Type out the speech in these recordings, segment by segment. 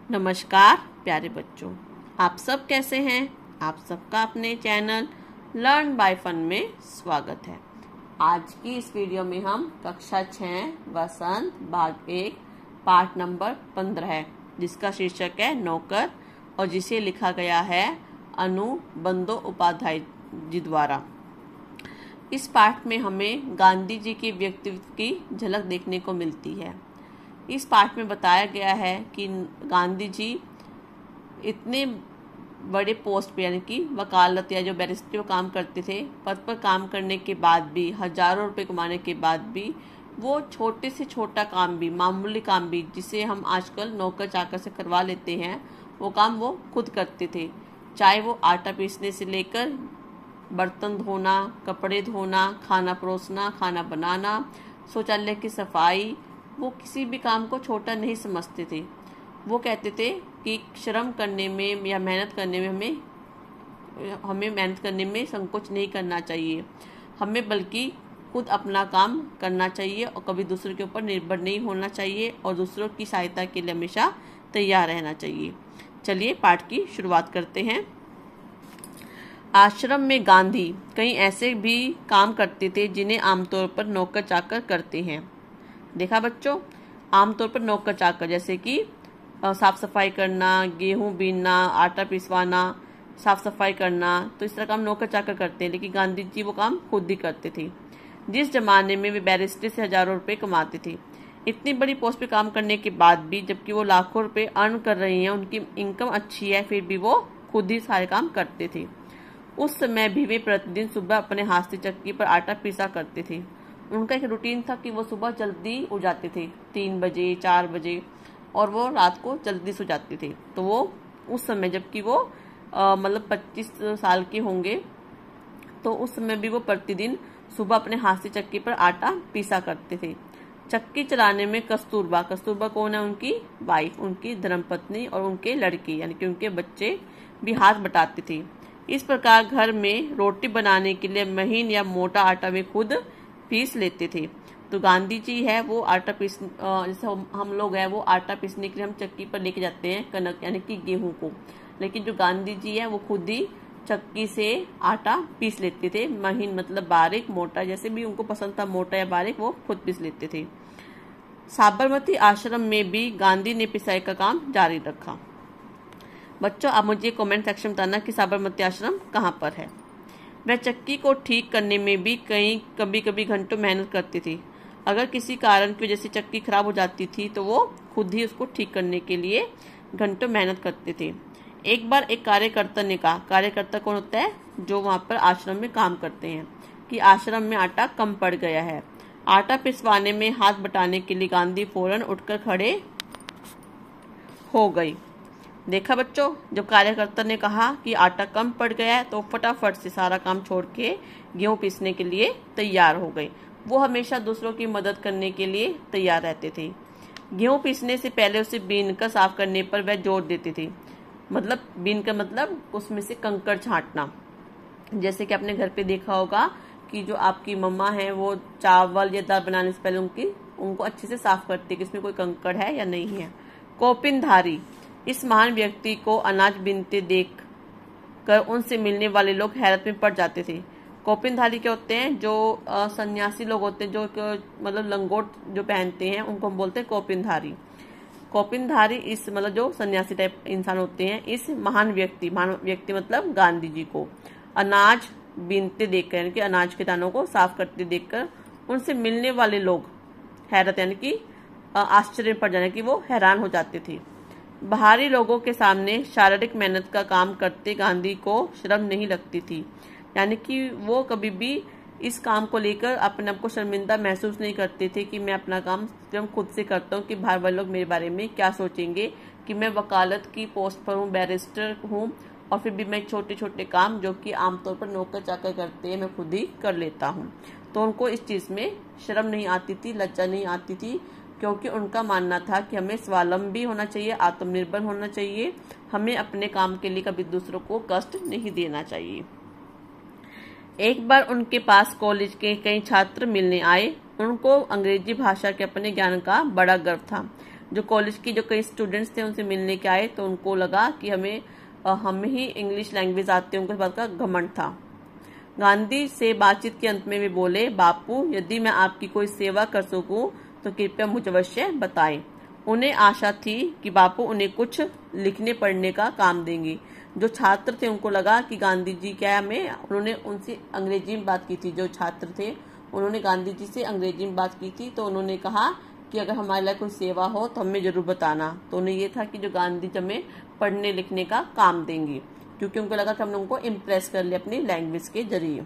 नमस्कार प्यारे बच्चों, आप सब कैसे हैं। आप सबका अपने चैनल लर्न बाय फन में स्वागत है। आज की इस वीडियो में हम कक्षा 6 वसंत भाग 1 पाठ नंबर 15 है, जिसका शीर्षक है नौकर और जिसे लिखा गया है अनु बंदोपाध्याय जी द्वारा। इस पाठ में हमें गांधी जी के व्यक्तित्व की झलक देखने को मिलती है। इस पाठ में बताया गया है कि गांधी जी इतने बड़े पोस्ट पे यानी कि वकालत या जो बैरिस्टर काम करते थे, पद पर काम करने के बाद भी, हजारों रुपए कमाने के बाद भी वो छोटे से छोटा काम भी, मामूली काम भी, जिसे हम आजकल नौकर चाकर से करवा लेते हैं, वो काम वो खुद करते थे। चाहे वो आटा पीसने से लेकर बर्तन धोना, कपड़े धोना, खाना परोसना, खाना बनाना, शौचालय की सफाई, वो किसी भी काम को छोटा नहीं समझते थे। वो कहते थे कि श्रम करने में या मेहनत करने में हमें मेहनत करने में संकोच नहीं करना चाहिए, हमें बल्कि खुद अपना काम करना चाहिए और कभी दूसरों के ऊपर निर्भर नहीं होना चाहिए और दूसरों की सहायता के लिए हमेशा तैयार रहना चाहिए। चलिए पाठ की शुरुआत करते हैं। आश्रम में गांधी कई ऐसे भी काम करते थे जिन्हें आमतौर पर नौकर चाकर करते हैं। देखा बच्चों, आमतौर पर नौकर चाकर जैसे कि साफ सफाई करना, गेहूं बीनना, आटा पिसवाना, साफ सफाई करना, तो इस तरह काम नौकर चाकर करते हैं। लेकिन गांधी जी वो काम खुद ही करते थे। जिस जमाने में वे बैरिस्टर से हजारों रुपए कमाते थे, इतनी बड़ी पोस्ट पे काम करने के बाद भी, जबकि वो लाखों रुपए अर्न कर रहे हैं, उनकी इनकम अच्छी है, फिर भी वो खुद ही सारे काम करते थे। उस समय भी वे प्रतिदिन सुबह अपने हाथ से चक्की पर आटा पीसा करते थे। उनका एक रूटीन था कि वो सुबह जल्दी उठ जाते थे, 3 बजे 4 बजे, और वो रात को जल्दी सो जाते थे। तो वो उस समय, जबकि वो मतलब 25 साल के होंगे, तो उस समय भी वो प्रतिदिन सुबह अपने हाथ से चक्की पर आटा पीसा करते थे। चक्की चलाने में कस्तूरबा कौन है? उनकी वाइफ, उनकी धर्मपत्नी और उनके लड़के यानी कि उनके बच्चे भी हाथ बटाते थे। इस प्रकार घर में रोटी बनाने के लिए महीन या मोटा आटा वे खुद पीस लेते थे। तो गांधी जी है वो आटा पीस, जैसे हम लोग हैं वो आटा पीसने के लिए हम चक्की पर लेके जाते हैं कनक यानी कि गेहूं को, लेकिन जो गांधी जी है वो खुद ही चक्की से आटा पीस लेते थे। महीन मतलब बारीक, मोटा, जैसे भी उनको पसंद था, मोटा या बारीक, वो खुद पीस लेते थे। साबरमती आश्रम में भी गांधी ने पिसाई का काम जारी रखा। बच्चों, आप मुझे कमेंट सेक्शन में बताना कि साबरमती आश्रम कहाँ पर है। वह चक्की को ठीक करने में भी कभी कभी घंटों मेहनत करती थी। अगर किसी कारण की वजह से चक्की खराब हो जाती थी तो वो खुद ही उसको ठीक करने के लिए घंटों मेहनत करते थे। एक बार एक कार्यकर्ता ने कहा, कार्यकर्ता कौन होता है? जो वहां पर आश्रम में काम करते हैं, कि आश्रम में आटा कम पड़ गया है। आटा पिसवाने में हाथ बटाने के लिए गांधी फौरन उठकर खड़े हो गई। देखा बच्चों, जब कार्यकर्ता ने कहा कि आटा कम पड़ गया है तो फटाफट से सारा काम छोड़ के गेहूं पीसने के लिए तैयार हो गई। वो हमेशा दूसरों की मदद करने के लिए तैयार रहते थे। गेहूं पीसने से पहले उसे बीन कर साफ करने पर वह जोर देते थे। मतलब बीन का मतलब उसमें से कंकड़ छांटना। जैसे कि आपने घर पे देखा होगा कि जो आपकी मम्मा है वो चावल या दाल बनाने से पहले उनको अच्छे से साफ करती है कि इसमें कोई कंकड़ है या नहीं है। कौपिनधारी, इस महान व्यक्ति को अनाज बीनते देख कर उनसे मिलने वाले लोग हैरत में पड़ जाते थे। कौपिनधारी क्या होते हैं? जो सन्यासी लोग होते हैं, जो मतलब लंगोट जो पहनते हैं, उनको हम बोलते हैं कौपिनधारी। कौपिनधारी इस मतलब जो सन्यासी टाइप इंसान होते हैं, इस महान व्यक्ति मतलब गांधी जी को अनाज बीनते देखकर यानी कि अनाज के दानों को साफ करते देखकर उनसे मिलने वाले लोग हैरत यानी कि आश्चर्य पड़ जाने की वो हैरान हो जाते थे। बाहरी लोगों के सामने शारीरिक मेहनत का काम करते गांधी को शर्म नहीं लगती थी, यानी कि वो कभी भी इस काम को लेकर अपने आप को शर्मिंदा महसूस नहीं करते थे कि मैं अपना काम स्वयं खुद से करता हूँ, कि बाहर वाले लोग मेरे बारे में क्या सोचेंगे, कि मैं वकालत की पोस्ट पर हूँ, बैरिस्टर हूँ, और फिर भी मैं छोटे छोटे काम जो कि आमतौर पर नौकर चाकर करते हैं मैं खुद ही कर लेता हूँ। तो उनको इस चीज़ में शर्म नहीं आती थी, लज्जा नहीं आती थी, क्योंकि उनका मानना था कि हमें स्वावलंबी होना चाहिए, आत्मनिर्भर होना चाहिए, हमें अपने काम के लिए कभी दूसरों को कष्ट नहीं देना चाहिए। एक बार उनके पास कॉलेज के कई छात्र मिलने आए। उनको अंग्रेजी भाषा के अपने ज्ञान का बड़ा गर्व था। जो कॉलेज की जो कई स्टूडेंट्स थे उनसे मिलने के आए, तो उनको लगा कि हमें ही इंग्लिश लैंग्वेज आती है, उनको इस बात का घमंड था। गांधी से बातचीत के अंत में वे बोले, बापू, यदि मैं आपकी कोई सेवा कर सकूं तो कृपया मुझे अवश्य बताएं। उन्हें आशा थी कि बापू उन्हें कुछ लिखने पढ़ने का काम देंगे। जो छात्र थे उनको लगा कि गांधी जी उन्होंने उनसे अंग्रेजी में बात की थी। जो छात्र थे उन्होंने गांधी जी से अंग्रेजी में बात की थी, तो उन्होंने कहा कि अगर हमारे लिए कोई सेवा हो तो हमें जरूर बताना। तो उन्हें ये था कि जो गांधी जी हमें पढ़ने लिखने का काम देंगे, क्योंकि उनको लगा कि हमने उनको इम्प्रेस कर लिया अपनी लैंग्वेज के जरिए।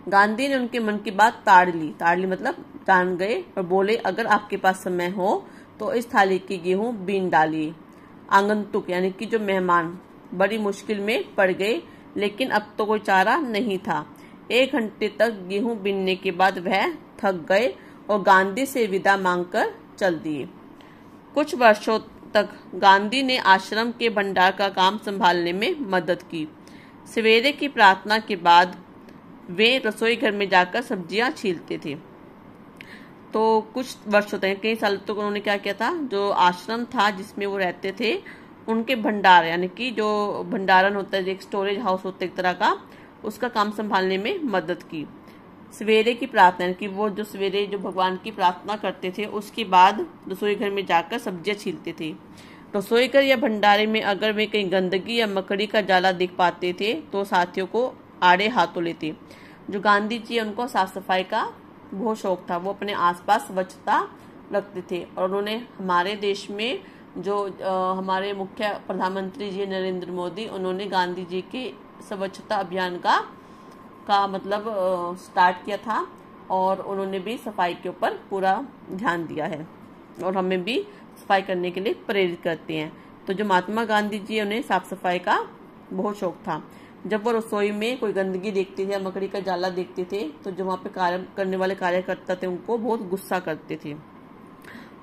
गांधी ने उनके मन की बात ताड़ ली मतलब जान गए, और बोले, अगर आपके पास समय हो तो इस थाली की गेहूं बीन डालिए। आगंतुक यानी कि जो मेहमान बड़ी मुश्किल में पड़ गए, लेकिन अब तो कोई चारा नहीं था। 1 घंटे तक गेहूं बीनने के बाद वह थक गए और गांधी से विदा मांगकर चल दिए। कुछ वर्षों तक गांधी ने आश्रम के भंडार का काम संभालने में मदद की। सवेरे की प्रार्थना के बाद वे रसोई घर में जाकर सब्जियां छीलते थे। तो कुछ वर्षों तक, कई सालों तक उन्होंने क्या किया था, जो आश्रम था जिसमें वो रहते थे उनके भंडार यानी कि जो भंडारण होता है, एक स्टोरेज हाउस होता है एक तरह का, उसका काम संभालने में मदद की। सवेरे की प्रार्थना यानी कि वो जो सवेरे जो भगवान की प्रार्थना करते थे उसके बाद रसोई घर में जाकर सब्जियां छीलते थे। रसोई घर या भंडारे में अगर वे कहीं गंदगी या मकड़ी का जाला देख पाते थे तो साथियों को आड़े हाथों लेते। जो गांधी जी उनको साफ सफाई का बहुत शौक था, वो अपने आसपास स्वच्छता रखते थे। और उन्होंने हमारे देश में जो हमारे मुख्य प्रधानमंत्री जी नरेंद्र मोदी, उन्होंने गांधी जी के स्वच्छता अभियान का मतलब स्टार्ट किया था, और उन्होंने भी सफाई के ऊपर पूरा ध्यान दिया है और हमें भी सफाई करने के लिए प्रेरित करते हैं। तो जो महात्मा गांधी जी, उन्हें साफ सफाई का बहुत शौक था। जब वो रसोई में कोई गंदगी देखते थे या मकड़ी का जाला देखते थे तो जो वहां पे कार्य करने वाले कार्यकर्ता थे उनको बहुत गुस्सा करते थे।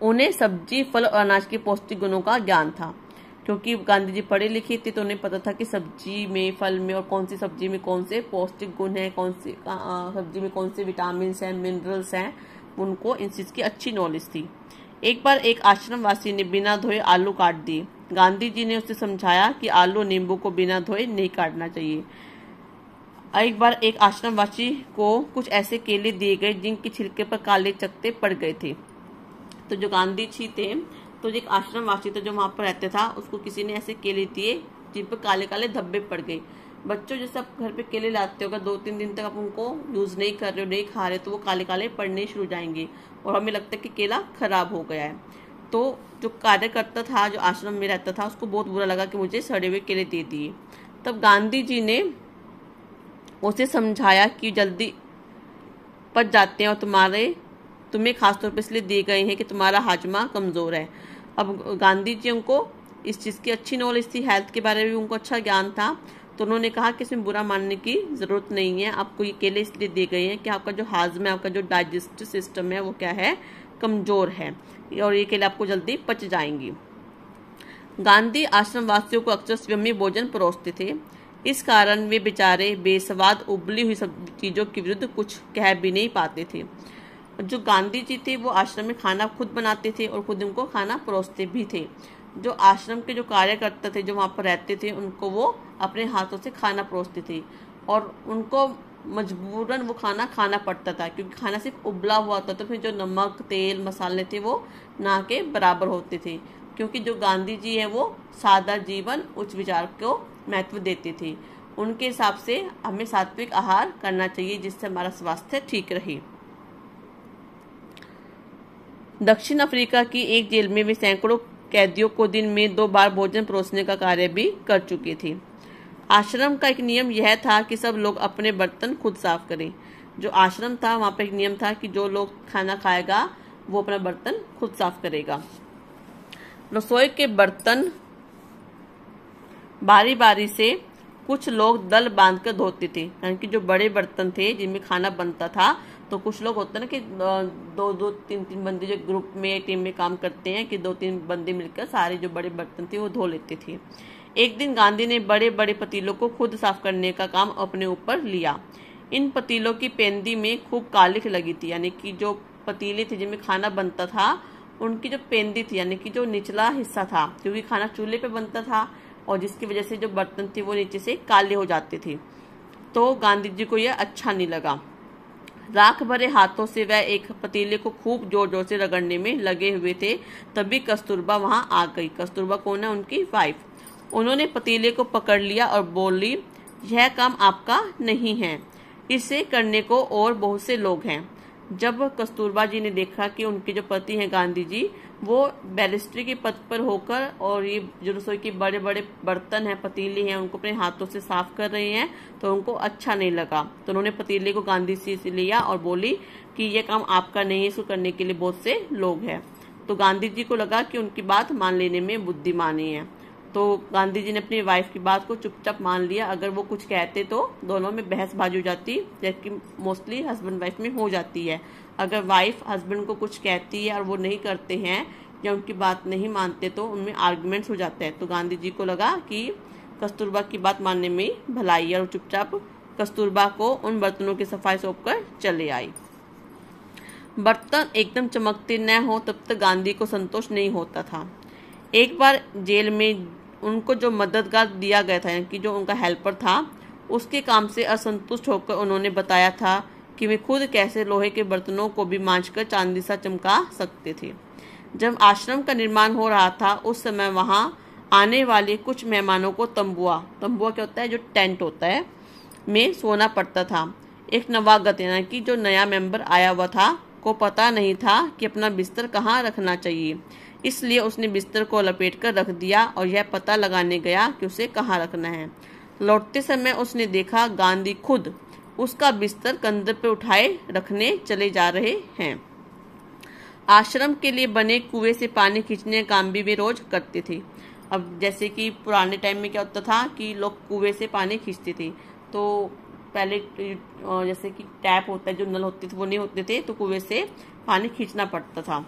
उन्हें सब्जी, फल और अनाज के पौष्टिक गुणों का ज्ञान था, क्योंकि गांधी जी पढ़े लिखे थे, तो उन्हें पता था कि सब्जी में, फल में और कौन सी सब्जी में कौन से पौष्टिक गुण हैं, कौन सी सब्जी में कौन से विटामिन हैं, मिनरल्स हैं, उनको इन चीज की अच्छी नॉलेज थी। एक बार एक आश्रमवासी ने बिना धोए आलू काट दिए। गांधी जी ने उसे समझाया कि आलू नींबू को बिना धोए नहीं काटना चाहिए। एक बार एक आश्रमवासी को कुछ ऐसे केले दिए गए जिनके छिलके पर काले चकत्ते पड़ गए थे। तो जो गांधी जी थे, तो एक आश्रमवासी था जो वहां पर रहते था, उसको किसी ने ऐसे केले दिए जिन पर काले काले धब्बे पड़ गए। बच्चों, जैसे आप घर पे केले लाते हो, अगर 2-3 दिन तक आप उनको यूज नहीं कर रहे हो, नहीं खा रहे, तो वो काले काले पड़ने शुरू हो जाएंगे और हमें लगता है कि केला खराब हो गया है। तो जो कार्यकर्ता था, जो आश्रम में रहता था, उसको बहुत बुरा लगा कि मुझे सड़े हुए केले दे दिए। तब गांधी जी ने उसे समझाया कि जल्दी पच जाते हैं और तुम्हें खासतौर पर इसलिए दिए गए हैं कि तुम्हारा हाजमा कमजोर है। अब गांधी जी उनको इस चीज की अच्छी नॉलेज थी, हेल्थ के बारे में भी उनको अच्छा ज्ञान था, तो उन्होंने कहा कि इसमें बुरा मानने की जरूरत नहीं है, आपको ये केले इसलिए दिए गए हैं कि आपका जो हाजमा है, आपका जो डाइजेस्टिव सिस्टम है, वो क्या है, कमजोर है, और ये केले आपको जल्दी पच जाएंगी। गांधी आश्रम वासियों को अक्सर स्वयं भोजन परोसते थे, इस कारण वे बेचारे बेस्वाद उबली हुई सब चीजों के विरुद्ध कुछ कह भी नहीं पाते थे। जो गांधी जी थे वो आश्रम में खाना खुद बनाते थे और खुद उनको खाना परोसते भी थे। जो आश्रम के जो कार्यकर्ता थे जो वहां पर रहते थे, उनको वो अपने हाथों से खाना परोसते थे और उनको मजबूरन वो खाना खाना पड़ता था, क्योंकि खाना सिर्फ उबला हुआ होता था, तो फिर जो नमक, तेल, मसाले थे वो ना के बराबर होते थे। क्योंकि जो गांधी जी है वो सादा जीवन, उच्च विचार को महत्व देते थे। उनके हिसाब से हमें सात्विक आहार करना चाहिए जिससे हमारा स्वास्थ्य ठीक रहे। दक्षिण अफ्रीका की एक जेल में वे सैकड़ों कैदियों को दिन में 2 बार भोजन परोसने का कार्य भी कर चुके थे। आश्रम का एक नियम यह था कि सब लोग अपने बर्तन खुद साफ करें। जो आश्रम था वहां पर एक नियम था कि जो लोग खाना खाएगा वो अपना बर्तन खुद साफ करेगा। रसोई के बर्तन बारी बारी से कुछ लोग दल बांधकर धोते थे, यानी कि जो बड़े बर्तन थे जिनमें खाना बनता था, तो कुछ लोग होते हैं ना कि 2-2, 3-3 बंदे जो ग्रुप में, टीम में काम करते हैं कि 2-3 बंदे मिलकर सारे जो बड़े बर्तन थे वो धो लेते थे। एक दिन गांधी ने बड़े बड़े पतीलों को खुद साफ करने का काम अपने ऊपर लिया। इन पतीलों की पेंदी में खूब कालिख लगी थी, यानी कि जो पतीले थे जिनमें खाना बनता था उनकी जो पेंदी थी यानी कि जो निचला हिस्सा था, क्योंकि खाना चूल्हे पे बनता था और जिसकी वजह से जो बर्तन थे वो नीचे से काले हो जाते थे, तो गांधी जी को यह अच्छा नहीं लगा। राख भरे हाथों से वह एक पतीले को खूब जोर जोर से रगड़ने में लगे हुए थे, तभी कस्तूरबा वहां आ गई। कस्तूरबा कौन है? उनकी वाइफ। उन्होंने पतीले को पकड़ लिया और बोली, यह काम आपका नहीं है, इसे करने को और बहुत से लोग हैं। जब कस्तूरबा जी ने देखा कि उनके जो पति हैं गांधी जी, वो बैरिस्ट्री के पद पर होकर और ये जो रसोई के बड़े बड़े बर्तन हैं, पतीले हैं, उनको अपने हाथों से साफ कर रहे हैं, तो उनको अच्छा नहीं लगा। तो उन्होंने पतीले को गांधी जी से लिया और बोली कि ये काम आपका नहीं है, इसको करने के लिए बहुत से लोग हैं। तो गांधी जी को लगा कि उनकी बात मान लेने में बुद्धिमानी है, तो गांधी जी ने अपनी वाइफ की बात को चुपचाप मान लिया। अगर वो कुछ कहते तो दोनों में बहसबाजी हो जाती, जबकि मोस्टली हस्बैंड वाइफ में हो जाती है। अगर वाइफ हस्बैंड को कुछ कहती है और वो नहीं करते हैं या उनकी बात नहीं मानते तो उनमें आर्गुमेंट्स हो जाते हैं। तो गांधी जी को लगा कि कस्तूरबा की बात मानने में भलाई है और चुपचाप कस्तूरबा को उन बर्तनों की सफाई सौंप कर चले आई। बर्तन एकदम चमकते न हो तब तक गांधी को संतोष नहीं होता था। एक बार जेल में उनको जो मददगार दिया गया था, कि जो उनका हेल्पर था, उसके काम से असंतुष्ट होकर उन्होंने बताया था कि वे खुद कैसे लोहे के बर्तनों को भी मांझकर चांदी सा चमका सकते थे। जब आश्रम का निर्माण हो रहा था उस समय वहां आने वाले कुछ मेहमानों को तंबुआ क्या होता है? जो टेंट होता है, में सोना पड़ता था। एक नवागत यानी कि जो नया मेंबर आया हुआ था को पता नहीं था कि अपना बिस्तर कहाँ रखना चाहिए, इसलिए उसने बिस्तर को लपेट कर रख दिया और यह पता लगाने गया कि उसे कहाँ रखना है। लौटते समय उसने देखा गांधी खुद उसका बिस्तर कंधे पे उठाए रखने चले जा रहे हैं। आश्रम के लिए बने कुएं से पानी खींचने का काम भी वे रोज करते थे। अब जैसे कि पुराने टाइम में क्या होता था कि लोग कुएं से पानी खींचते थे, तो पहले जैसे कि टैप होता है, जो नल होते थे वो नहीं होते थे, तो कुएं से पानी खींचना पड़ता था।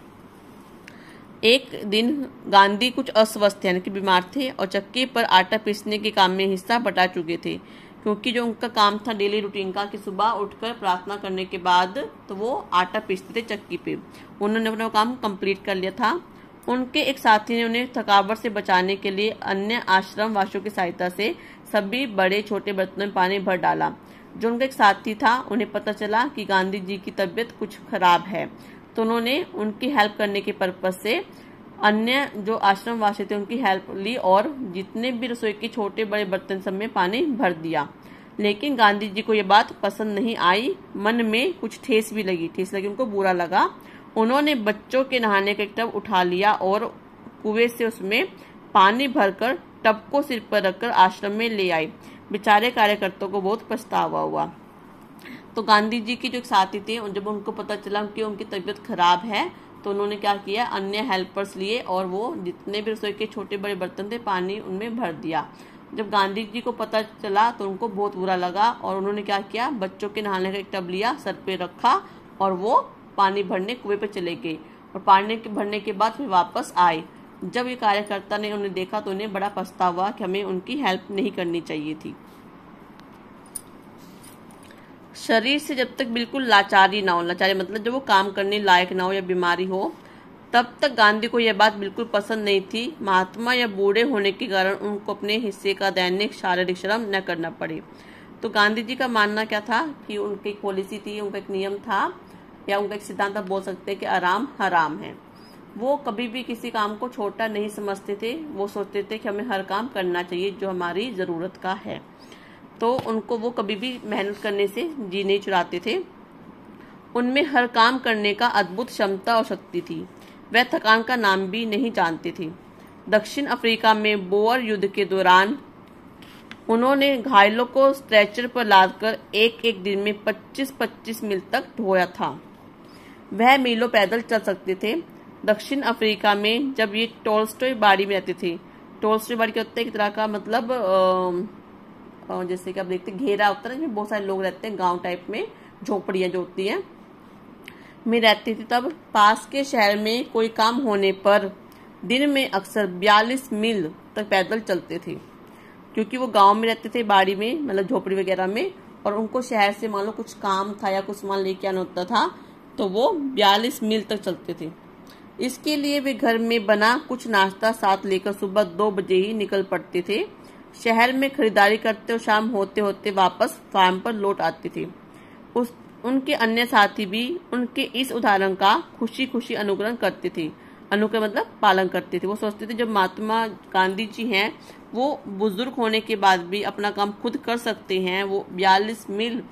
एक दिन गांधी कुछ अस्वस्थ यानी कि बीमार थे और चक्की पर आटा पीसने के काम में हिस्सा बटा चुके थे, क्योंकि जो उनका काम था डेली रूटीन का कि सुबह उठकर प्रार्थना करने के बाद तो वो आटा पीसते थे चक्की पे। उन्होंने अपना काम कंप्लीट कर लिया था। उनके एक साथी ने उन्हें थकावट से बचाने के लिए अन्य आश्रम वासियों की सहायता से सभी बड़े छोटे बर्तनों में पानी भर डाला। जो उनका एक साथी था, उन्हें पता चला कि गांधी जी की तबीयत कुछ खराब है, तो उन्होंने उनकी हेल्प करने के पर्पज से अन्य जो आश्रम वासी थे उनकी हेल्प ली और जितने भी रसोई के छोटे बड़े बर्तन सब में पानी भर दिया। लेकिन गांधी जी को यह बात पसंद नहीं आई, मन में कुछ ठेस लगी, उनको बुरा लगा। उन्होंने बच्चों के नहाने का एक टब उठा लिया और कुएं से उसमें पानी भरकर टब को सिर पर रखकर आश्रम में ले आए। बेचारे कार्यकर्ताओं को बहुत पछतावा हुआ। तो गांधी जी की जो एक साथी थे, जब उनको पता चला कि उनकी तबीयत खराब है, तो उन्होंने क्या किया, अन्य हेल्पर्स लिए और वो जितने भी रसोई के छोटे बड़े बर्तन थे पानी उनमें भर दिया। जब गांधी जी को पता चला तो उनको बहुत बुरा लगा और उन्होंने क्या किया, बच्चों के नहाने का एक टब लिया, सर पे रखा और वो पानी भरने कुएं पे चले गए और पानी भरने के बाद फिर वापस आए। जब ये कार्यकर्ता ने उन्हें देखा तो उन्हें बड़ा पछतावा कि हमें उनकी हेल्प नहीं करनी चाहिए थी। शरीर से जब तक बिल्कुल लाचारी ना हो, लाचारी मतलब जब वो काम करने लायक ना हो या बीमारी हो, तब तक गांधी को यह बात बिल्कुल पसंद नहीं थी। महात्मा या बूढ़े होने के कारण उनको अपने हिस्से का दैनिक शारीरिक श्रम न करना पड़े। तो गांधी जी का मानना क्या था कि उनकी एक पॉलिसी थी, उनका एक नियम था या उनका एक सिद्धांत आप बोल सकते हैं कि आराम हराम है। वो कभी भी किसी काम को छोटा नहीं समझते थे, वो सोचते थे कि हमें हर काम करना चाहिए जो हमारी जरूरत का है। तो उनको वो कभी भी मेहनत करने से जी नहीं चुराते थे। उनमें हर काम करने का अद्भुत क्षमता और शक्ति थी। वह थकान का नाम भी नहीं जानते थे। दक्षिण अफ्रीका में बोअर युद्ध के दौरान उन्होंने घायलों को स्ट्रेचर पर लादकर एक एक दिन में 25-25 मील तक ढोया था। वह मीलों पैदल चल सकते थे। दक्षिण अफ्रीका में जब ये टोल्स्टॉय बाड़ी में रहते थे, टोल्स्टॉय बाड़ी क्या होता है, एक तरह का मतलब जैसे कि आप देखते घेरा होता है जिसमें बहुत सारे लोग रहते हैं, गांव टाइप में झोपड़ियां जो होती हैं में रहती थी। तब पास के शहर में कोई काम होने पर दिन में अक्सर 42 मील तक पैदल चलते थे, क्योंकि वो गांव में रहते थे बाड़ी में, मतलब झोपड़ी वगैरह में, और उनको शहर से मान लो कुछ काम था या कुछ सामान लेके आना होता था तो वो 42 मील तक चलते थे। इसके लिए वे घर में बना कुछ नाश्ता साथ लेकर सुबह 2 बजे ही निकल पड़ते थे। शहर में खरीदारी करते और शाम होते होते वापस फार्म पर लौट आते थे। उनके अन्य साथी भी उनके इस उदाहरण का खुशी खुशी अनुकरण करते थे। अनुकरण मतलब पालन करते थे। वो सोचते थे जब महात्मा गांधी जी हैं वो बुजुर्ग होने के बाद भी अपना काम खुद कर सकते हैं, वो 42 मील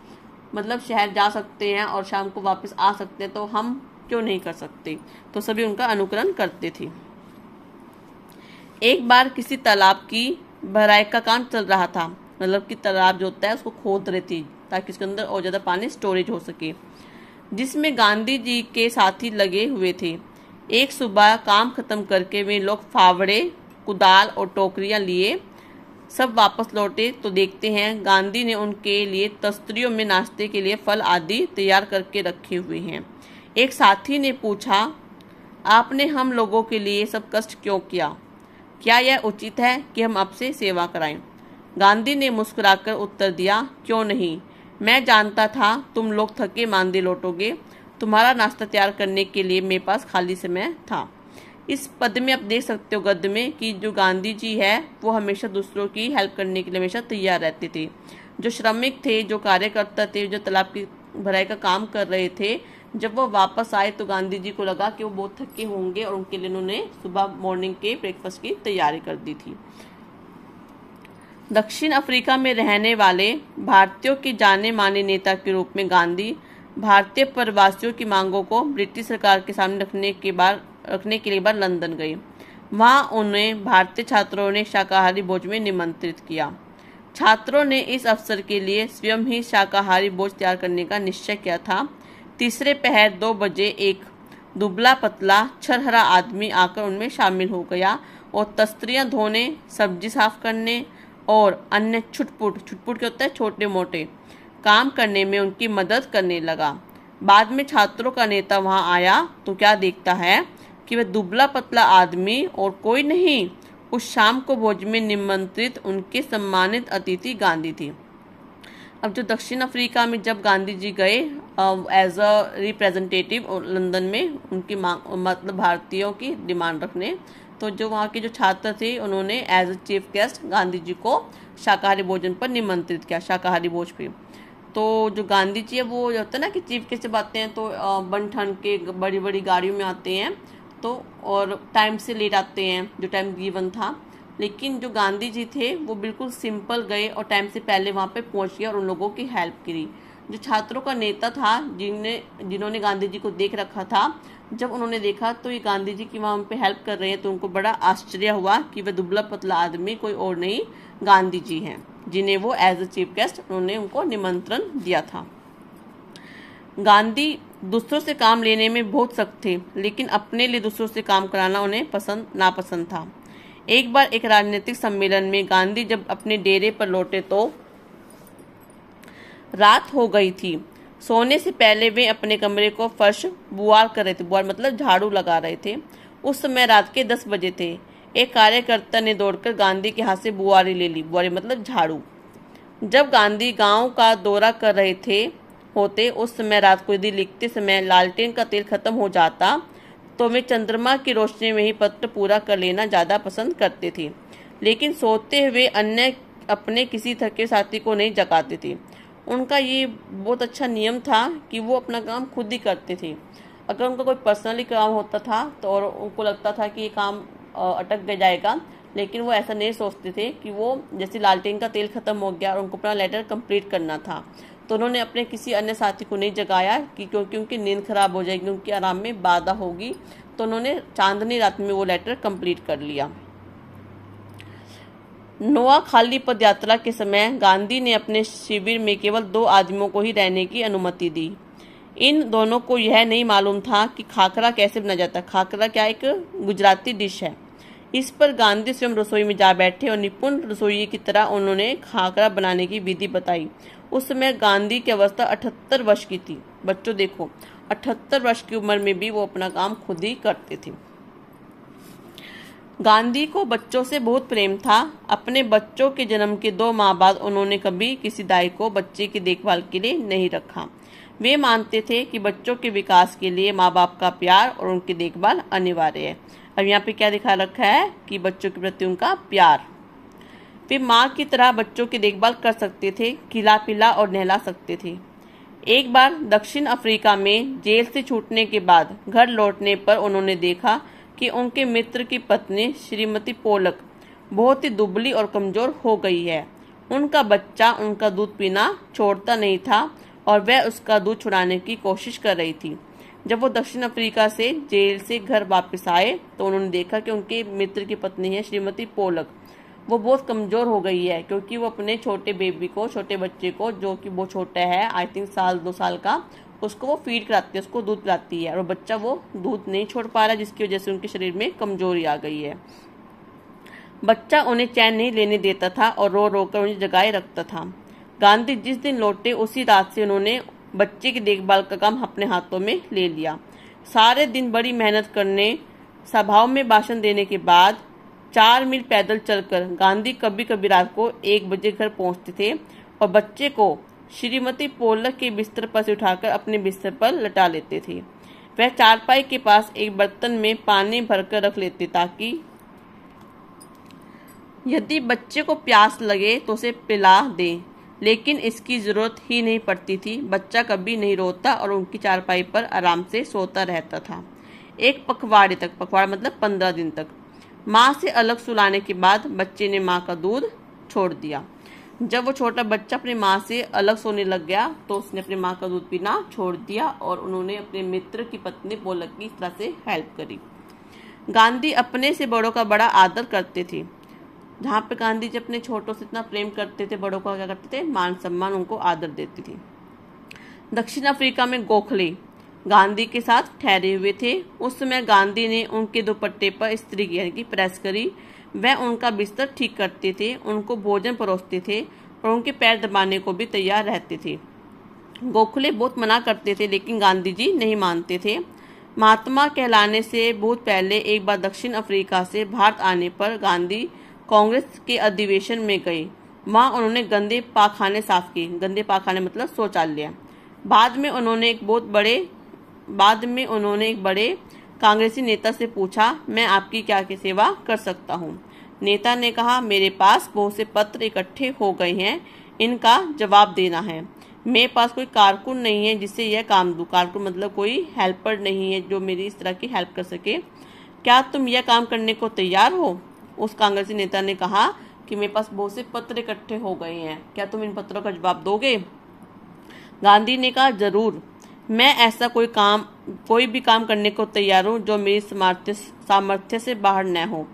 मतलब शहर जा सकते हैं और शाम को वापस आ सकते हैं, तो हम क्यों नहीं कर सकते। तो सभी उनका अनुकरण करते थे। एक बार किसी तालाब की भराई का काम चल रहा था, मतलब कि तालाब जो होता है उसको खोद रहे थे ताकि उसके अंदर और ज्यादा पानी स्टोरेज हो सके, जिसमें गांधी जी के साथी लगे हुए थे। एक सुबह काम खत्म करके वे लोग फावड़े, कुदाल और टोकरियां लिए सब वापस लौटे तो देखते हैं गांधी ने उनके लिए तस्तरियों में नाश्ते के लिए फल आदि तैयार करके रखे हुए हैं। एक साथी ने पूछा, आपने हम लोगों के लिए सब कष्ट क्यों किया? क्या यह उचित है कि हम आपसे सेवा कराएं? गांधी ने मुस्कुराकर उत्तर दिया, क्यों नहीं, मैं जानता था तुम लोग थके मांदे लौटोगे। तुम्हारा नाश्ता तैयार करने के लिए मेरे पास खाली समय था। इस पद में आप देख सकते हो गद्य में कि जो गांधी जी है वो हमेशा दूसरों की हेल्प करने के लिए हमेशा तैयार रहते थे। जो श्रमिक थे, जो कार्यकर्ता थे, जो तालाब की भराई का काम कर रहे थे, जब वो वापस आए तो गांधी जी को लगा कि वो बहुत थके होंगे और उनके लिए उन्होंने सुबह मॉर्निंग के ब्रेकफास्ट की तैयारी कर दी थी। दक्षिण अफ्रीका में रहने वाले भारतीयों के जाने माने नेता के रूप में गांधी भारतीय प्रवासियों की मांगों को ब्रिटिश सरकार के सामने रखने के लिए बार लंदन गए। वहां उन्हें भारतीय छात्रों ने शाकाहारी भोज में निमंत्रित किया। छात्रों ने इस अवसर के लिए स्वयं ही शाकाहारी भोज तैयार करने का निश्चय किया था। तीसरे पहर 2 बजे एक दुबला पतला छरहरा आदमी आकर उनमें शामिल हो गया और तस्तरियां धोने, सब्जी साफ करने और अन्य छुटपुट क्या होता है, छोटे मोटे काम करने में उनकी मदद करने लगा। बाद में छात्रों का नेता वहां आया तो क्या देखता है कि वह दुबला पतला आदमी और कोई नहीं, उस शाम को भोज में निमंत्रित उनके सम्मानित अतिथि गांधी थी। अब जो दक्षिण अफ्रीका में जब गांधी जी गए एज अ रिप्रेजेंटेटिव लंदन में उनकी मांग मतलब भारतीयों की डिमांड रखने, तो जो वहाँ के जो छात्र थे उन्होंने as a chief guest Gandhi ji को शाकाहारी भोजन पर निमंत्रित किया, शाकाहारी भोज पे। तो जो गांधी जी है वो होता है ना कि चीफ गेस्ट जब आते हैं तो बन ठन के बड़ी बड़ी गाड़ियों में आते हैं, तो और टाइम से लेट आते हैं जो टाइम गिवन था। लेकिन जो गांधी जी थे वो बिल्कुल सिंपल गए और टाइम से पहले वहाँ पे पहुँच गए और उन लोगों की हेल्प करी। जो छात्रों का नेता था जिन्होंने गांधी जी को देख रखा था, जब उन्होंने देखा तो ये गांधी जी की वहाँ पे हेल्प कर रहे हैं तो उनको बड़ा आश्चर्य हुआ कि वह दुबला पतला आदमी कोई और नहीं गांधी जी हैं, जिन्हें वो एज अ चीफ गेस्ट उन्होंने उनको निमंत्रण दिया था। गांधी दूसरों से काम लेने में बहुत सख्त थे, लेकिन अपने लिए दूसरों से काम कराना उन्हें नापसंद था। एक बार एक राजनीतिक सम्मेलन में गांधी जब अपने डेरे पर लौटे तो रात हो गई थी। सोने से पहले वे अपने कमरे को फर्श बुआर कर रहे थे। बुआर मतलब झाड़ू लगा रहे थे। उस समय रात के 10 बजे थे। एक कार्यकर्ता ने दौड़कर गांधी के हाथ से बुआरी ले ली। बुआरी मतलब झाड़ू। जब गांधी गांव का दौरा कर रहे होते उस समय रात को यदि लिखते समय लालटेन का तेल खत्म हो जाता तो वे चंद्रमा की रोशनी में ही पत्र पूरा कर लेना ज्यादा पसंद करते थे। लेकिन सोते हुए अन्य अपने किसी थके साथी को नहीं जगाते थे। उनका ये बहुत अच्छा नियम था कि वो अपना काम खुद ही करते थे। अगर उनका कोई पर्सनली काम होता था तो और उनको लगता था कि ये काम अटक जाएगा, लेकिन वो ऐसा नहीं सोचते थे कि वो जैसे लालटेन का तेल खत्म हो गया और उनको अपना लेटर कंप्लीट करना था तो उन्होंने अपने किसी अन्य साथी को नहीं जगाया कि क्योंकि उनकी नींद खराब हो जाएगी, उनके आराम में बाधा होगी। तो उन्होंने चांदनी रात में वो लेटर कंप्लीट कर लिया। नोआखाली पद यात्रा के समय गांधी ने अपने शिविर में केवल 2 आदमियों को ही रहने की अनुमति दी। इन दोनों को यह नहीं मालूम था कि खाकरा कैसे बनाया जाता है। खाकरा क्या एक गुजराती डिश है। इस पर गांधी स्वयं रसोई में जा बैठे और निपुण रसोई की तरह उन्होंने खाकरा बनाने की विधि बताई। उस समय गांधी की अवस्था 78 वर्ष की थी। बच्चों देखो, 78 वर्ष की उम्र में भी वो अपना काम खुद ही करते थे। गांधी को बच्चों से बहुत प्रेम था। अपने बच्चों के जन्म के 2 माह बाद उन्होंने कभी किसी दाई को बच्चे की देखभाल के लिए नहीं रखा। वे मानते थे कि बच्चों के विकास के लिए माँ बाप का प्यार और उनकी देखभाल अनिवार्य है। अब यहाँ पे क्या दिखा रखा है कि बच्चों के प्रति उनका प्यार। वे माँ की तरह बच्चों की देखभाल कर सकते थे, खिला पिला और नहला सकते थे। एक बार दक्षिण अफ्रीका में जेल से छूटने के बाद घर लौटने पर उन्होंने देखा कि उनके मित्र की पत्नी श्रीमती पोलक बहुत ही दुबली और कमजोर हो गई है। उनका बच्चा उनका दूध पीना छोड़ता नहीं था और वह उसका दूध छुड़ाने की कोशिश कर रही थी। जब वो दक्षिण अफ्रीका से जेल से घर वापस आए तो उन्होंने देखा कि उनके मित्र की पत्नी है श्रीमती पोलक, वो बहुत कमजोर हो गई है, क्योंकि वो अपने छोटे बेबी को, छोटे बच्चे को, जो कि बहुत छोटा है, आई थिंक साल 2 साल का, उसको वो फीड कराती है, उसको दूध पिलाती है, और बच्चा वो दूध नहीं छोड़ पा रहा, जिसकी वजह से उनके शरीर में कमजोरी आ गई है। बच्चा उन्हें चैन नहीं लेने देता था और रो रो कर उन्हें जगाए रखता था। गांधी जिस दिन लौटे उसी रात से उन्होंने बच्चे की देखभाल का काम अपने हाथों में ले लिया। सारे दिन बड़ी मेहनत करने, सभाओं में भाषण देने के बाद 4 मील पैदल चलकर गांधी कभी कभी रात को 1 बजे घर पहुंचते थे और बच्चे को श्रीमती पोलक के बिस्तर पर से उठाकर अपने बिस्तर पर लटा लेते थे। वह चारपाई के पास एक बर्तन में पानी भरकर रख लेते ताकि यदि बच्चे को प्यास लगे तो उसे पिला दें, लेकिन इसकी जरूरत ही नहीं पड़ती थी। बच्चा कभी नहीं रोता और उनकी चारपाई पर आराम से सोता रहता था। एक पखवाड़े तक, पखवाड़ा मतलब 15 दिन तक, माँ से अलग सुलाने के बाद बच्चे ने माँ का दूध छोड़ दिया। जब वो छोटा बच्चा अपनी माँ से अलग सोने लग गया तो उसने अपनी माँ का दूध पीना छोड़ दिया और उन्होंने अपने मित्र की पत्नी पोलक की इस तरह से हेल्प करी। गांधी अपने से बड़ों का बड़ा आदर करते थे। जहाँ पे गांधी जी अपने छोटों से इतना प्रेम करते थे, बड़ों का क्या करते थे, मान सम्मान, उनको आदर देते थे। दक्षिण अफ्रीका में गोखले गांधी के साथ ठहरे हुए थे। उस समय गांधी ने उनके दुपट्टे पर इस्त्री की, यानी कि प्रेस करी। वह उनका बिस्तर ठीक करते थे, उनको भोजन परोसते थे और उनके पैर दबाने को भी तैयार रहते थे। गोखले बहुत मना करते थे, लेकिन गांधी जी नहीं मानते थे। महात्मा कहलाने से बहुत पहले एक बार दक्षिण अफ्रीका से भारत आने पर गांधी कांग्रेस के अधिवेशन में गए। वहां उन्होंने गंदे पाखाने साफ किए। गंदे पाखाने मतलब शौचालय। बाद में उन्होंने एक बड़े कांग्रेसी नेता से पूछा, मैं आपकी क्या सेवा कर सकता हूँ। नेता ने कहा, मेरे पास बहुत से पत्र इकट्ठे हो गए हैं, इनका जवाब देना है। मेरे पास कोई कारकुन नहीं है जिससे यह काम दूं। कारकुन मतलब कोई हेल्पर नहीं है जो मेरी इस तरह की हेल्प कर सके। क्या तुम यह काम करने को तैयार हो? उस कांग्रेसी नेता ने कहा कि मेरे पास बहुत से पत्र इकट्ठे हो गए हैं, क्या तुम इन पत्रों का जवाब दोगे? गांधी ने कहा, जरूर, मैं ऐसा कोई भी काम करने को तैयार हूँ जो मेरी सामर्थ्य से बाहर न हो।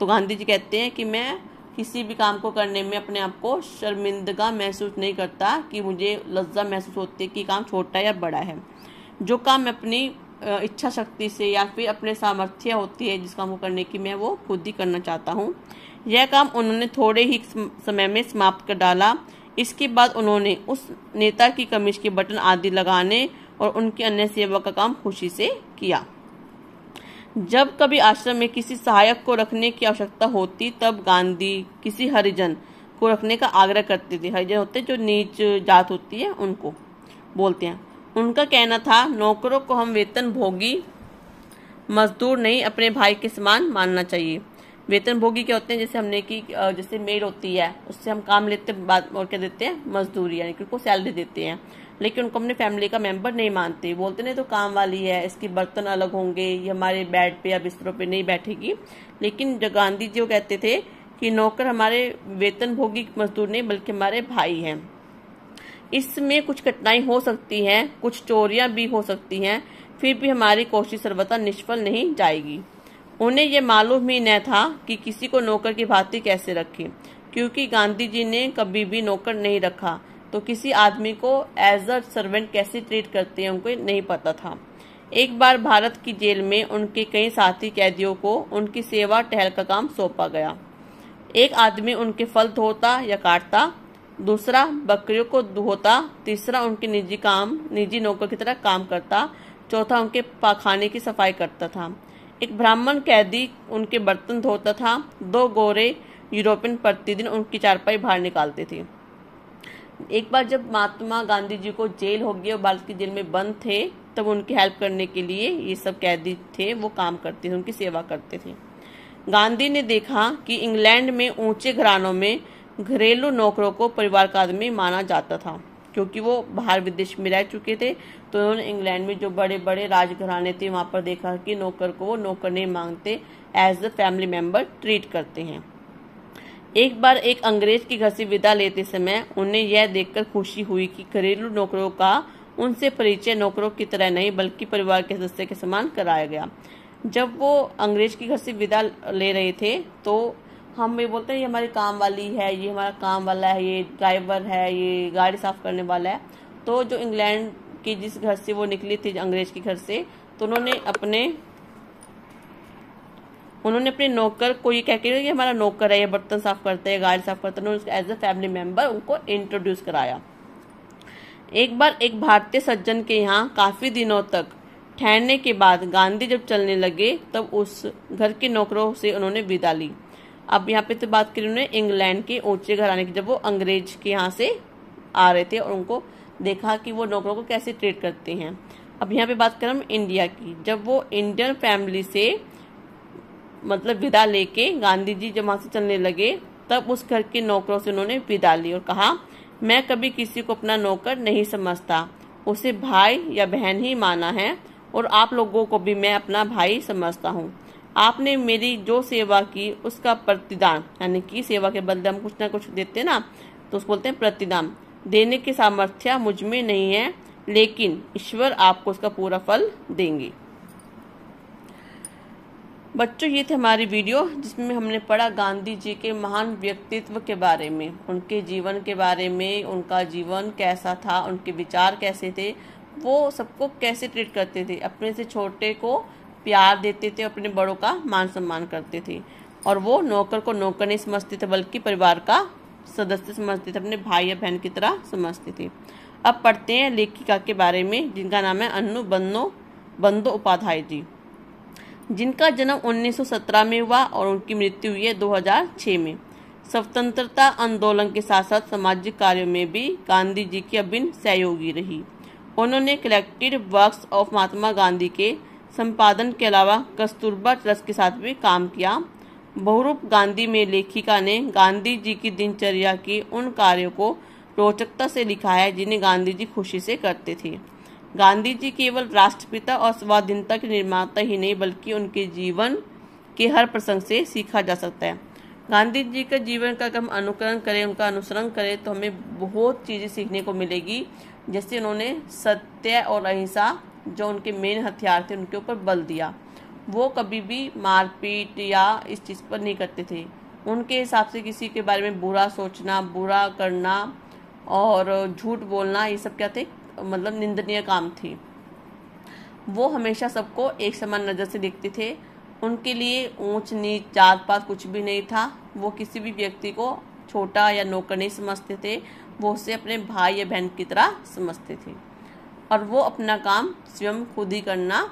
तो गांधी जी कहते हैं कि मैं किसी भी काम को करने में अपने आप को शर्मिंदगा महसूस नहीं करता, कि मुझे लज्जा महसूस होती है कि काम छोटा या बड़ा है। जो काम मैं अपनी इच्छा शक्ति से या फिर अपने सामर्थ्य होती है जिस काम को करने की, मैं वो खुद ही करना चाहता हूँ। यह काम उन्होंने थोड़े ही समय में समाप्त कर डाला। इसके बाद उन्होंने उस नेता की कमीज के बटन आदि लगाने और उनकी अन्य सेवा का काम खुशी से किया। जब कभी आश्रम में किसी सहायक को रखने की आवश्यकता होती तब गांधी किसी हरिजन को रखने का आग्रह करते थे। हरिजन होते जो नीच जात होती है उनको बोलते हैं। उनका कहना था, नौकरों को हम वेतन भोगी मजदूर नहीं अपने भाई के समान मानना चाहिए। वेतन भोगी क्या होते हैं, जैसे हमने की जैसे मेड होती है उससे हम काम लेते बाद और क्या देते हैं, मजदूरी, यानी कि उनको सैलरी देते हैं, लेकिन उनको अपने फैमिली का मेंबर नहीं मानते। बोलते नहीं तो काम वाली है, इसके बर्तन अलग होंगे, ये हमारे बेड पे या बिस्तरों पे नहीं बैठेगी। लेकिन जो गांधी जी वो कहते थे कि नौकर हमारे वेतन भोगी मजदूर नहीं बल्कि हमारे भाई हैं। इसमें कुछ कठिनाई हो सकती है, कुछ चोरियां भी हो सकती हैं, फिर भी हमारी कोशिश सर्वथा निष्फल नहीं जाएगी। उन्हें यह मालूम ही न था कि किसी को नौकर की भांति कैसे रखें, क्योंकि गांधी जी ने कभी भी नौकर नहीं रखा, तो किसी आदमी को एज अ सर्वेंट कैसे ट्रीट करते हैं उनको नहीं पता था। एक बार भारत की जेल में उनके कई साथी कैदियों को उनकी सेवा टहल का काम सौंपा गया। एक आदमी उनके फल धोता या काटता, दूसरा बकरियों को धोता, तीसरा उनके निजी नौकर की तरह काम करता, चौथा उनके पाखाने की सफाई करता था। एक ब्राह्मण कैदी उनके बर्तन धोता था। 2 गोरे यूरोपियन प्रतिदिन उनकी चारपाई बाहर निकालते थे। एक बार जब महात्मा गांधी जी को जेल हो गई और भारत की जेल में बंद थे, तब उनकी हेल्प करने के लिए ये सब कैदी थे वो काम करते थे, उनकी सेवा करते थे। गांधी ने देखा कि इंग्लैंड में ऊंचे घरानों में घरेलू नौकरों को परिवार का आदमी माना जाता था, क्योंकि वो बाहर विदेश में रह चुके थे। तो उन्होंने इंग्लैंड में जो बड़े बड़े राजघराने थे वहां पर देखा कि नौकर को वो नौकर नहीं मांगते, as a family member treat करते हैं। एक बार एक अंग्रेज के घर से विदा लेते समय उन्हें यह देखकर खुशी हुई कि घरेलू नौकरों का उनसे परिचय नौकरों की तरह नहीं बल्कि परिवार के सदस्य के समान कराया गया। जब वो अंग्रेज के घर से विदा ले रहे थे तो हम ये बोलते हैं ये हमारी काम वाली है, ये हमारा काम वाला है, ये ड्राइवर है, ये गाड़ी साफ करने वाला है। तो जो इंग्लैंड के जिस घर से वो निकली थी अंग्रेज के घर से, तो उन्होंने अपने नौकर को ये कह के ये हमारा नौकर है, ये बर्तन साफ करता है, गाड़ी साफ करता है, उन्होंने एज ए फैमिली मेंबर उनको इंट्रोड्यूस कराया। एक बार एक भारतीय सज्जन के यहाँ काफी दिनों तक ठहरने के बाद गांधी जब चलने लगे तब उस घर के नौकरों से उन्होंने विदा ली। अब यहाँ पे तो बात करें उन्होंने इंग्लैंड के ऊंचे घराने की, जब वो अंग्रेज के यहाँ से आ रहे थे और उनको देखा कि वो नौकरों को कैसे ट्रीट करते हैं। अब यहाँ पे बात करें हम इंडिया की, जब वो इंडियन फैमिली से मतलब विदा लेके गांधी जी जब वहां से चलने लगे तब उस घर के नौकरों से उन्होंने विदा ली और कहा, मैं कभी किसी को अपना नौकर नहीं समझता, उसे भाई या बहन ही माना है और आप लोगों को भी मैं अपना भाई समझता हूँ। आपने मेरी जो सेवा की उसका प्रतिदान, यानी कि सेवा के बदले हम कुछ ना कुछ देते ना, तो उसको बोलते हैं प्रतिदान, देने की सामर्थ्य मुझ में नहीं है, लेकिन ईश्वर आपको उसका पूरा फल देंगे। बच्चों ये थे हमारी वीडियो जिसमें हमने पढ़ा गांधी जी के महान व्यक्तित्व के बारे में, उनके जीवन के बारे में, उनका जीवन कैसा था, उनके विचार कैसे थे, वो सबको कैसे ट्रीट करते थे, अपने से छोटे को प्यार देते थे, अपने बड़ों का मान सम्मान करते थे और वो नौकर को नौकर नहीं समझते थे बल्कि परिवार का सदस्य समझते थे, अपने भाई या बहन की तरह समझते थे। अब पढ़ते हैं लेखिका के बारे में जिनका नाम है अन्नू बंदोपाध्याय जी, जिनका जन्म 1917 में हुआ और उनकी मृत्यु हुई है 2006 में। स्वतंत्रता आंदोलन के साथ साथ सामाजिक कार्यों में भी गांधी जी की अभिन्न सहयोगी रही। उन्होंने collected works of Mahatma Gandhi के संपादन के अलावा कस्तूरबा ट्रस्ट के साथ भी काम किया। बहुरूप गांधी में लेखिका ने गांधी जी की दिनचर्या के उन कार्यों को रोचकता से लिखा है जिन्हें गांधी जी खुशी से करते थे। गांधी जी केवल राष्ट्रपिता और स्वाधीनता के निर्माता ही नहीं बल्कि उनके जीवन के हर प्रसंग से सीखा जा सकता है। गांधी जी का जीवन का अगर हम अनुकरण करें, उनका अनुसरण करें तो हमें बहुत चीज़ें सीखने को मिलेगी। जैसे उन्होंने सत्य और अहिंसा जो उनके मेन हथियार थे उनके ऊपर बल दिया। वो कभी भी मारपीट या इस चीज़ पर नहीं करते थे। उनके हिसाब से किसी के बारे में बुरा सोचना, बुरा करना और झूठ बोलना ये सब क्या थे, मतलब निंदनीय काम थे। वो हमेशा सबको एक समान नज़र से देखते थे। उनके लिए ऊंच नीच जात पात कुछ भी नहीं था। वो किसी भी व्यक्ति को छोटा या नौकर नहीं समझते थे, वो उसे अपने भाई या बहन की तरह समझते थे और वो अपना काम स्वयं खुद ही करना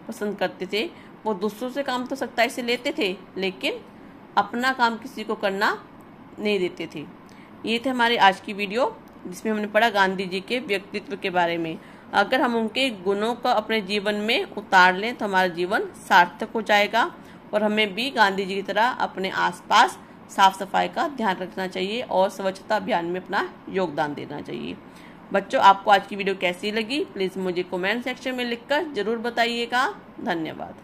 पसंद करते थे। वो दूसरों से काम तो सख्ताई से लेते थे लेकिन अपना काम किसी को करना नहीं देते थे। ये थे हमारी आज की वीडियो जिसमें हमने पढ़ा गांधी जी के व्यक्तित्व के बारे में। अगर हम उनके गुणों का अपने जीवन में उतार लें तो हमारा जीवन सार्थक हो जाएगा और हमें भी गांधी जी की तरह अपने आसपास साफ सफाई का ध्यान रखना चाहिए और स्वच्छता अभियान में अपना योगदान देना चाहिए। बच्चों आपको आज की वीडियो कैसी लगी प्लीज़ मुझे कमेंट सेक्शन में लिखकर ज़रूर बताइएगा। धन्यवाद।